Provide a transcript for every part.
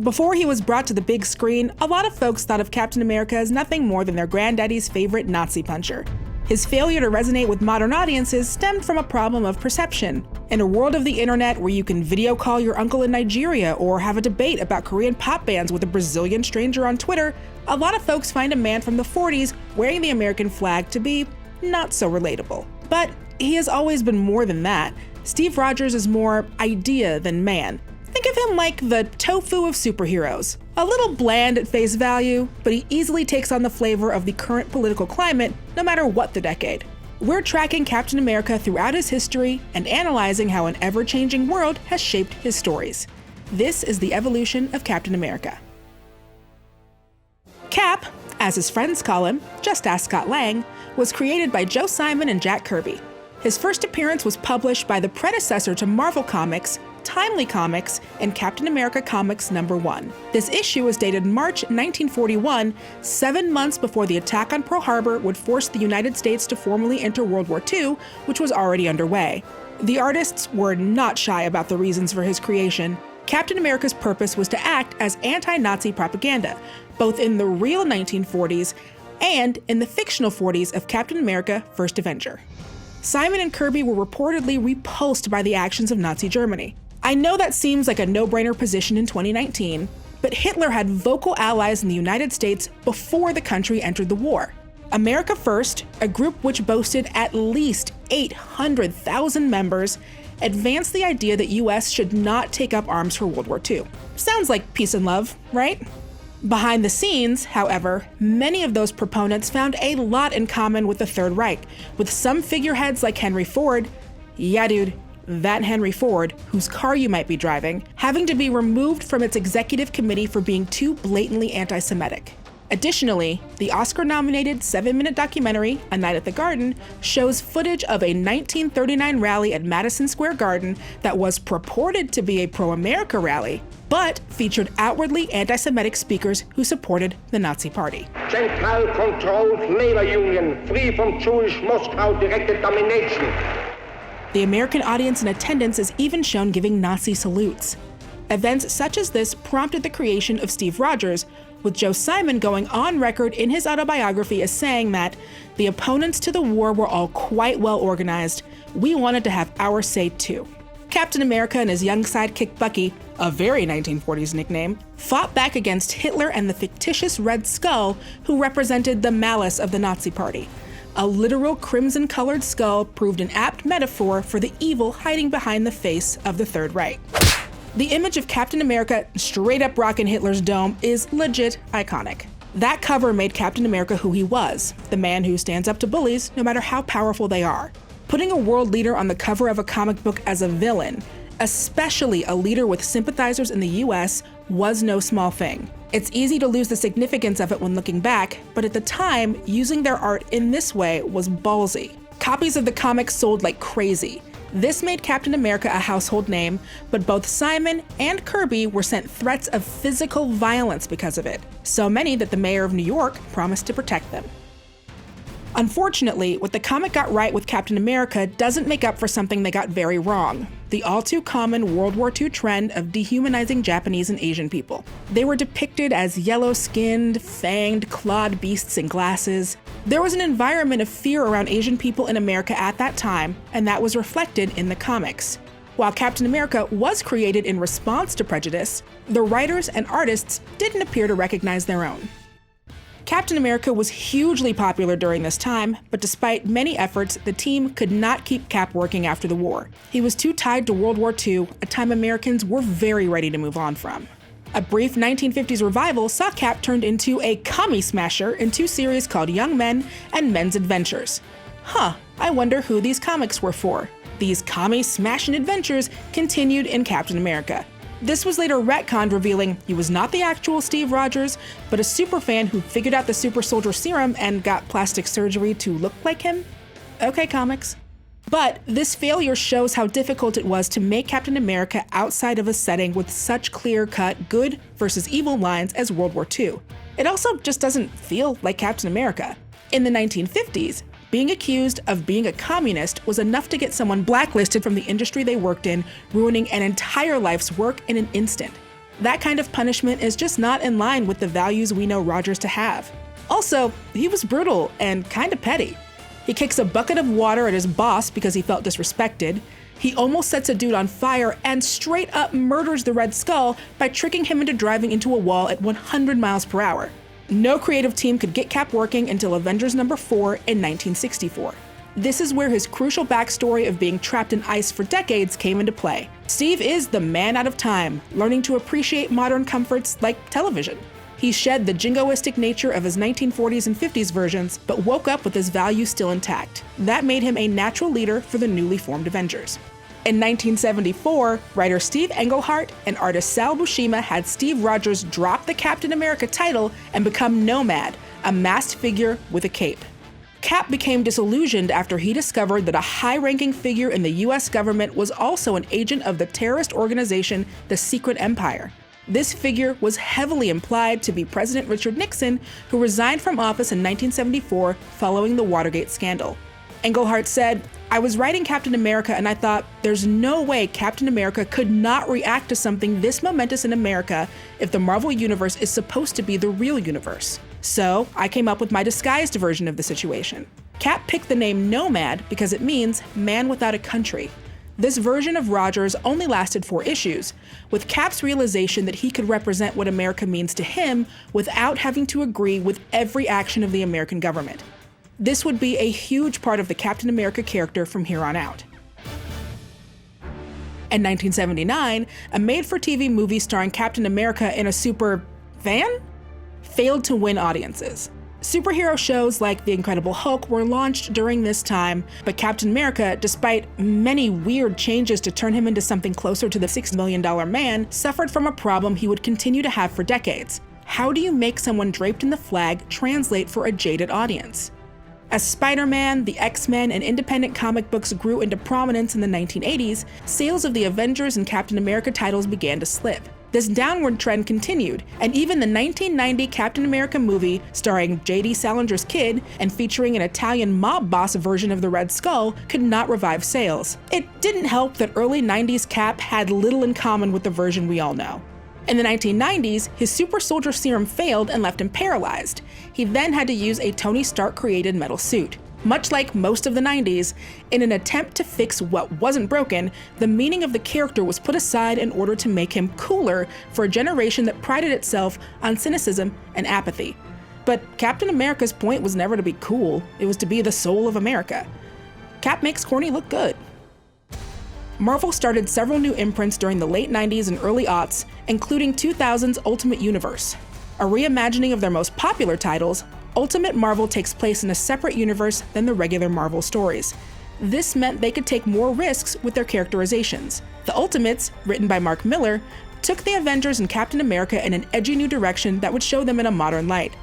Before he was brought to the big screen, a lot of folks thought of Captain America as nothing more than their granddaddy's favorite Nazi puncher. His failure to resonate with modern audiences stemmed from a problem of perception. In a world of the internet where you can video call your uncle in Nigeria or have a debate about Korean pop bands with a Brazilian stranger on Twitter, a lot of folks find a man from the 40s wearing the American flag to be not so relatable. But he has always been more than that. Steve Rogers is more idea than man. Think of him like the tofu of superheroes. A little bland at face value, but he easily takes on the flavor of the current political climate, no matter what the decade. We're tracking Captain America throughout his history and analyzing how an ever-changing world has shaped his stories. This is the evolution of Captain America. Cap, as his friends call him, just ask Scott Lang, was created by Joe Simon and Jack Kirby. His first appearance was published by the predecessor to Marvel Comics, Timely Comics, and Captain America Comics #1. This issue was dated March 1941, 7 months before the attack on Pearl Harbor would force the United States to formally enter World War II, which was already underway. The artists were not shy about the reasons for his creation. Captain America's purpose was to act as anti-Nazi propaganda, both in the real 1940s and in the fictional 40s of Captain America: First Avenger. Simon and Kirby were reportedly repulsed by the actions of Nazi Germany. I know that seems like a no-brainer position in 2019, but Hitler had vocal allies in the United States before the country entered the war. America First, a group which boasted at least 800,000 members, advanced the idea that US should not take up arms for World War II. Sounds like peace and love, right? Behind the scenes, however, many of those proponents found a lot in common with the Third Reich, with some figureheads like Henry Ford, yeah dude, that Henry Ford, whose car you might be driving, having to be removed from its executive committee for being too blatantly anti-Semitic. Additionally, the Oscar-nominated 7-minute documentary, A Night at the Garden, shows footage of a 1939 rally at Madison Square Garden that was purported to be a pro-America rally, but featured outwardly anti-Semitic speakers who supported the Nazi Party. Central-controlled labor union, free from Jewish Moscow-directed domination. The American audience in attendance is even shown giving Nazi salutes. Events such as this prompted the creation of Steve Rogers, with Joe Simon going on record in his autobiography as saying that the opponents to the war were all quite well organized. We wanted to have our say too. Captain America and his young sidekick Bucky, a very 1940s nickname, fought back against Hitler and the fictitious Red Skull, who represented the malice of the Nazi Party. A literal crimson-colored skull proved an apt metaphor for the evil hiding behind the face of the Third Reich. The image of Captain America straight up rocking Hitler's dome is legit iconic. That cover made Captain America who he was, the man who stands up to bullies no matter how powerful they are. Putting a world leader on the cover of a comic book as a villain, especially a leader with sympathizers in the US, was no small thing. It's easy to lose the significance of it when looking back, but at the time, using their art in this way was ballsy. Copies of the comic sold like crazy. This made Captain America a household name, but both Simon and Kirby were sent threats of physical violence because of it, so many that the mayor of New York promised to protect them. Unfortunately, what the comic got right with Captain America doesn't make up for something they got very wrong: the all-too-common World War II trend of dehumanizing Japanese and Asian people. They were depicted as yellow-skinned, fanged, clawed beasts in glasses. There was an environment of fear around Asian people in America at that time, and that was reflected in the comics. While Captain America was created in response to prejudice, the writers and artists didn't appear to recognize their own. Captain America was hugely popular during this time, but despite many efforts, the team could not keep Cap working after the war. He was too tied to World War II, a time Americans were very ready to move on from. A brief 1950s revival saw Cap turned into a commie smasher in 2 series called Young Men and Men's Adventures. I wonder who these comics were for. These commie smashing adventures continued in Captain America. This was later retconned, revealing he was not the actual Steve Rogers, but a superfan who figured out the super soldier serum and got plastic surgery to look like him. Okay, comics. But this failure shows how difficult it was to make Captain America outside of a setting with such clear-cut good versus evil lines as World War II. It also just doesn't feel like Captain America. In the 1950s, being accused of being a communist was enough to get someone blacklisted from the industry they worked in, ruining an entire life's work in an instant. That kind of punishment is just not in line with the values we know Rogers to have. Also, he was brutal and kinda petty. He kicks a bucket of water at his boss because he felt disrespected. He almost sets a dude on fire and straight up murders the Red Skull by tricking him into driving into a wall at 100 miles per hour. No creative team could get Cap working until Avengers #4 in 1964. This is where his crucial backstory of being trapped in ice for decades came into play. Steve is the man out of time, learning to appreciate modern comforts like television. He shed the jingoistic nature of his 1940s and 50s versions, but woke up with his values still intact. That made him a natural leader for the newly formed Avengers. In 1974, writer Steve Englehart and artist Sal Buscema had Steve Rogers drop the Captain America title and become Nomad, a masked figure with a cape. Cap became disillusioned after he discovered that a high-ranking figure in the US government was also an agent of the terrorist organization, the Secret Empire. This figure was heavily implied to be President Richard Nixon, who resigned from office in 1974 following the Watergate scandal. Englehart said, "I was writing Captain America and I thought, there's no way Captain America could not react to something this momentous in America if the Marvel Universe is supposed to be the real universe. So I came up with my disguised version of the situation." Cap picked the name Nomad because it means man without a country. This version of Rogers only lasted 4 issues, with Cap's realization that he could represent what America means to him without having to agree with every action of the American government. This would be a huge part of the Captain America character from here on out. In 1979, a made-for-TV movie starring Captain America in a super van failed to win audiences. Superhero shows like The Incredible Hulk were launched during this time, but Captain America, despite many weird changes to turn him into something closer to the $6 million man, suffered from a problem he would continue to have for decades. How do you make someone draped in the flag translate for a jaded audience? As Spider-Man, the X-Men, and independent comic books grew into prominence in the 1980s, sales of the Avengers and Captain America titles began to slip. This downward trend continued, and even the 1990 Captain America movie, starring J.D. Salinger's kid and featuring an Italian mob boss version of the Red Skull, could not revive sales. It didn't help that early 90s Cap had little in common with the version we all know. In the 1990s, his super soldier serum failed and left him paralyzed. He then had to use a Tony Stark-created metal suit. Much like most of the 90s, in an attempt to fix what wasn't broken, the meaning of the character was put aside in order to make him cooler for a generation that prided itself on cynicism and apathy. But Captain America's point was never to be cool, it was to be the soul of America. Cap makes corny look good. Marvel started several new imprints during the late 90s and early aughts, including 2000's Ultimate Universe. A reimagining of their most popular titles, Ultimate Marvel takes place in a separate universe than the regular Marvel stories. This meant they could take more risks with their characterizations. The Ultimates, written by Mark Millar, took the Avengers and Captain America in an edgy new direction that would show them in a modern light.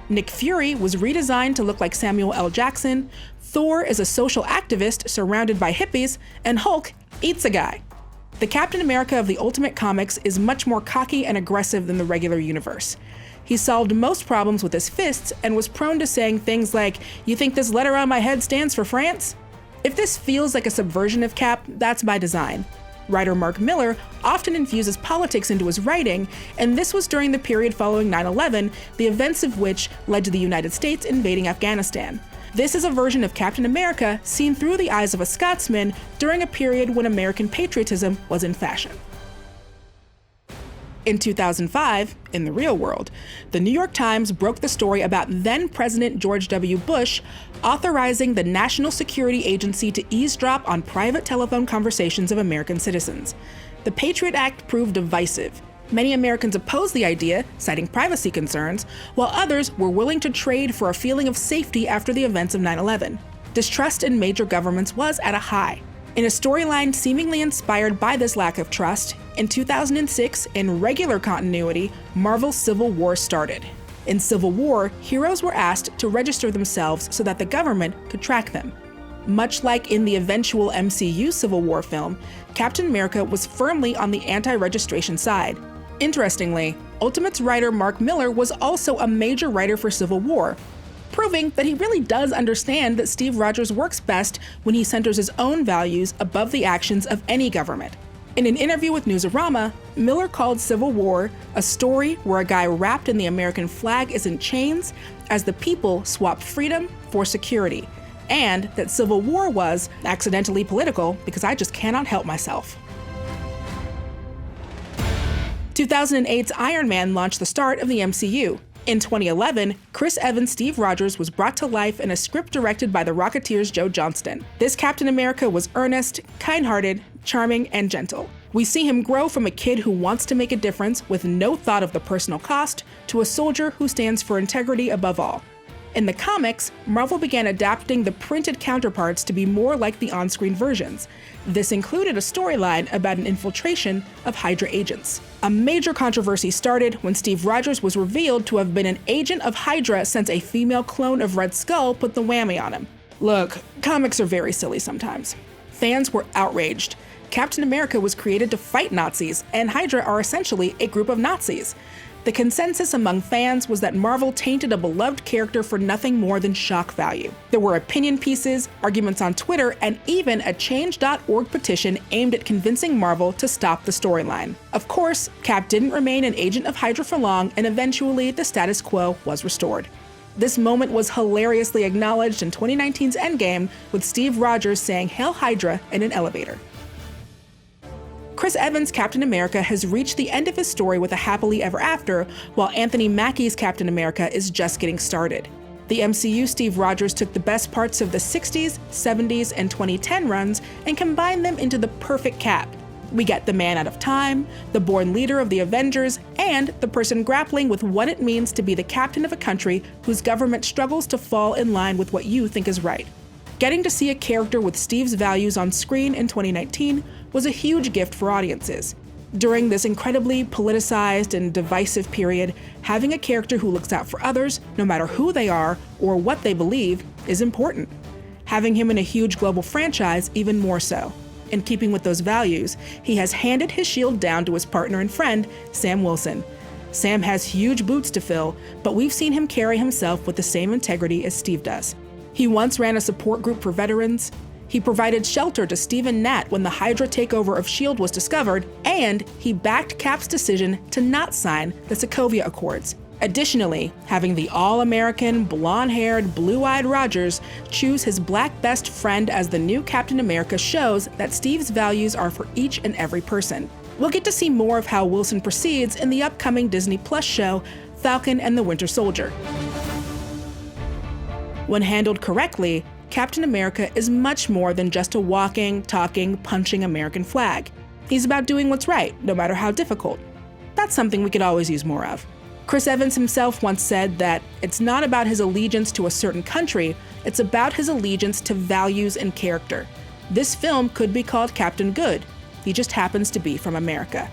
Nick Fury was redesigned to look like Samuel L. Jackson, Thor is a social activist surrounded by hippies, and Hulk eats a guy. The Captain America of the Ultimate Comics is much more cocky and aggressive than the regular universe. He solved most problems with his fists and was prone to saying things like, "You think this letter on my head stands for France?" If this feels like a subversion of Cap, that's by design. Writer Mark Millar often infuses politics into his writing, and this was during the period following 9/11, the events of which led to the United States invading Afghanistan. This is a version of Captain America seen through the eyes of a Scotsman during a period when American patriotism was in fashion. In 2005, in the real world, the New York Times broke the story about then-President George W. Bush authorizing the National Security Agency to eavesdrop on private telephone conversations of American citizens. The Patriot Act proved divisive. Many Americans opposed the idea, citing privacy concerns, while others were willing to trade for a feeling of safety after the events of 9/11. Distrust in major governments was at a high. In a storyline seemingly inspired by this lack of trust, in 2006, in regular continuity, Marvel's Civil War started. In Civil War, heroes were asked to register themselves so that the government could track them. Much like in the eventual MCU Civil War film, Captain America was firmly on the anti-registration side. Interestingly, Ultimate's writer Mark Millar was also a major writer for Civil War, proving that he really does understand that Steve Rogers works best when he centers his own values above the actions of any government. In an interview with Newsarama, Miller called Civil War a story where a guy wrapped in the American flag is in chains as the people swap freedom for security, and that Civil War was accidentally political because I just cannot help myself. 2008's Iron Man launched the start of the MCU. In 2011, Chris Evans' Steve Rogers was brought to life in a script directed by the Rocketeer's Joe Johnston. This Captain America was earnest, kind-hearted, charming, and gentle. We see him grow from a kid who wants to make a difference with no thought of the personal cost to a soldier who stands for integrity above all. In the comics, Marvel began adapting the printed counterparts to be more like the on-screen versions. This included a storyline about an infiltration of Hydra agents. A major controversy started when Steve Rogers was revealed to have been an agent of Hydra since a female clone of Red Skull put the whammy on him. Look, comics are very silly sometimes. Fans were outraged. Captain America was created to fight Nazis, and Hydra are essentially a group of Nazis. The consensus among fans was that Marvel tainted a beloved character for nothing more than shock value. There were opinion pieces, arguments on Twitter, and even a Change.org petition aimed at convincing Marvel to stop the storyline. Of course, Cap didn't remain an agent of Hydra for long, and eventually the status quo was restored. This moment was hilariously acknowledged in 2019's Endgame, with Steve Rogers saying "Hail Hydra" in an elevator. Chris Evans' Captain America has reached the end of his story with a happily ever after, while Anthony Mackie's Captain America is just getting started. The MCU Steve Rogers took the best parts of the 60s, 70s, and 2010 runs and combined them into the perfect Cap. We get the man out of time, the born leader of the Avengers, and the person grappling with what it means to be the captain of a country whose government struggles to fall in line with what you think is right. Getting to see a character with Steve's values on screen in 2019 was a huge gift for audiences. During this incredibly politicized and divisive period, having a character who looks out for others, no matter who they are or what they believe, is important. Having him in a huge global franchise, even more so. In keeping with those values, he has handed his shield down to his partner and friend, Sam Wilson. Sam has huge boots to fill, but we've seen him carry himself with the same integrity as Steve does. He once ran a support group for veterans. He provided shelter to Steve and Nat when the Hydra takeover of S.H.I.E.L.D. was discovered, and he backed Cap's decision to not sign the Sokovia Accords. Additionally, having the all-American, blonde-haired, blue-eyed Rogers choose his black best friend as the new Captain America shows that Steve's values are for each and every person. We'll get to see more of how Wilson proceeds in the upcoming Disney Plus show, Falcon and the Winter Soldier. When handled correctly, Captain America is much more than just a walking, talking, punching American flag. He's about doing what's right, no matter how difficult. That's something we could always use more of. Chris Evans himself once said that it's not about his allegiance to a certain country, it's about his allegiance to values and character. This film could be called Captain Good. He just happens to be from America.